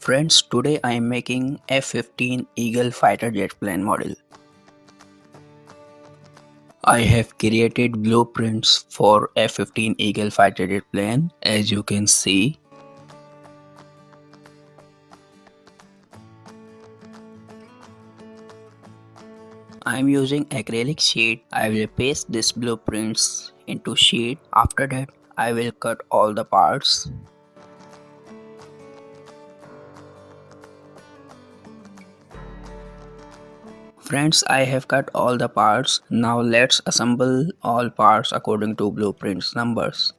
Friends, today I am making F15 Eagle fighter jet plane model. I have created blueprints for F15 Eagle fighter jet plane, as you can see. I am using acrylic sheet. I will paste these blueprints into sheet. After that, I will cut all the parts. Friends, I have cut all the parts. Now let's assemble all parts according to blueprints numbers.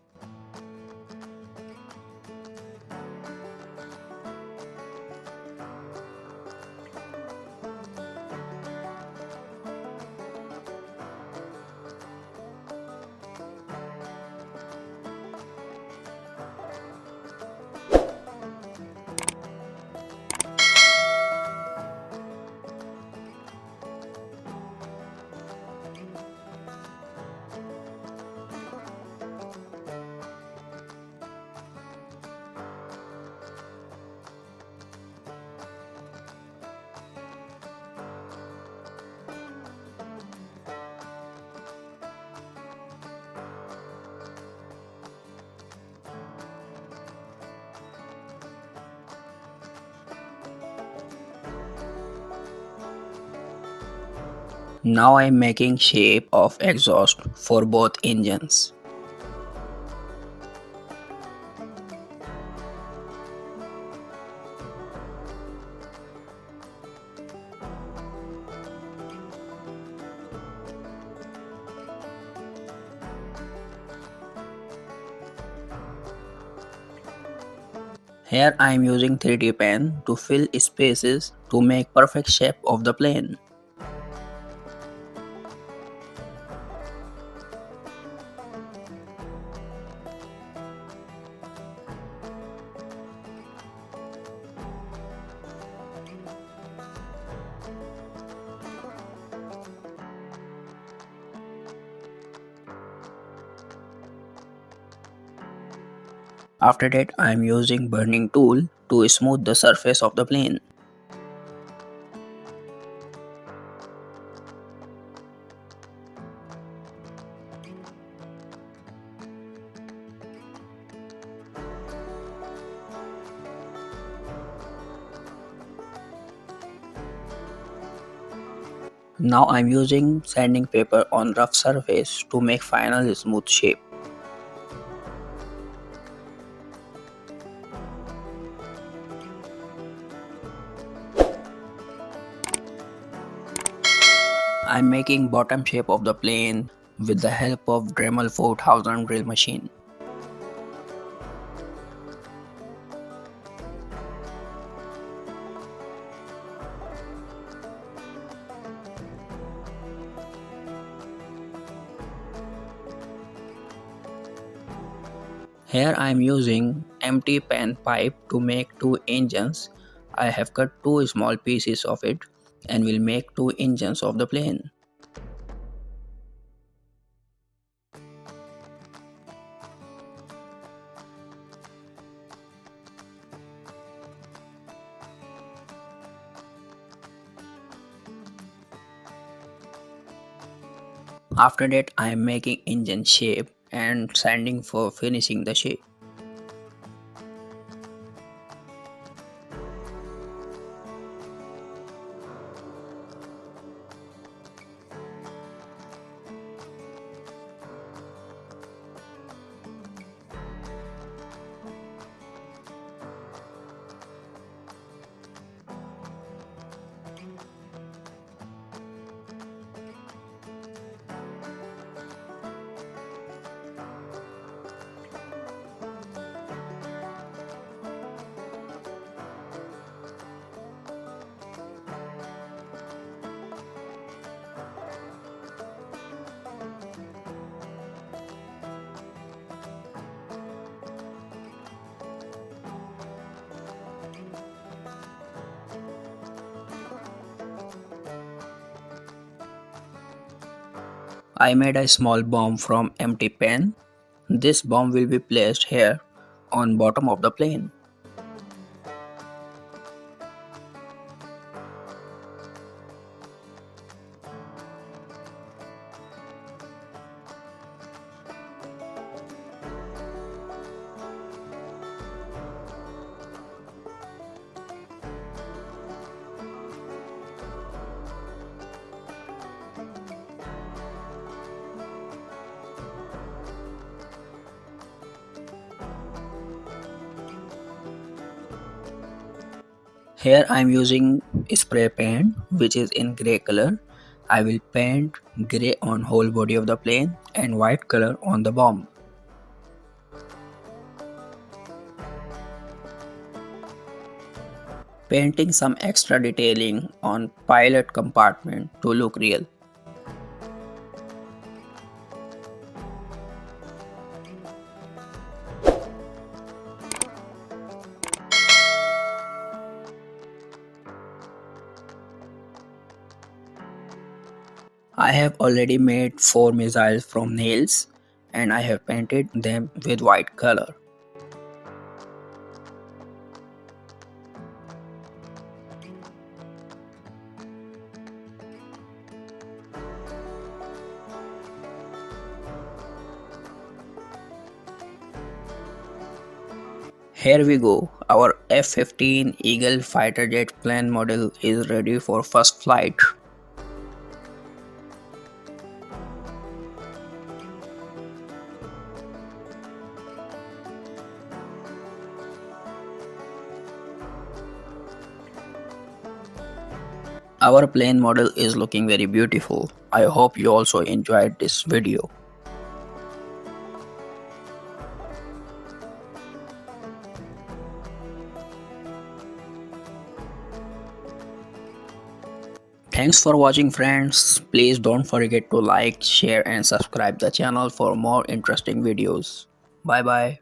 Now I am making shape of exhaust for both engines. Here I am using 3D pen to fill spaces to make perfect shape of the plane. After that, I am using burning tool to smooth the surface of the plane. Now I am using sanding paper on rough surface to make final smooth shape. I am making bottom shape of the plane with the help of Dremel 4000 drill machine. Here I am using empty pan pipe to make two engines. I have cut two small pieces of it and will make two engines of the plane. After that, I am making engine shape and sanding for finishing the shape. I made a small bomb from empty pan. This bomb will be placed here on bottom of the plane. Here I am using spray paint which is in grey color. I will paint grey on whole body of the plane and white color on the bomb. Painting some extra detailing on pilot compartment to look real. I have already made 4 missiles from nails and I have painted them with white color. Here we go, our F15 Eagle fighter jet plane model is ready for first flight. Our plane model is looking very beautiful. I hope you also enjoyed this video. Thanks for watching friends. Please don't forget to like, share and subscribe the channel for more interesting videos. Bye bye.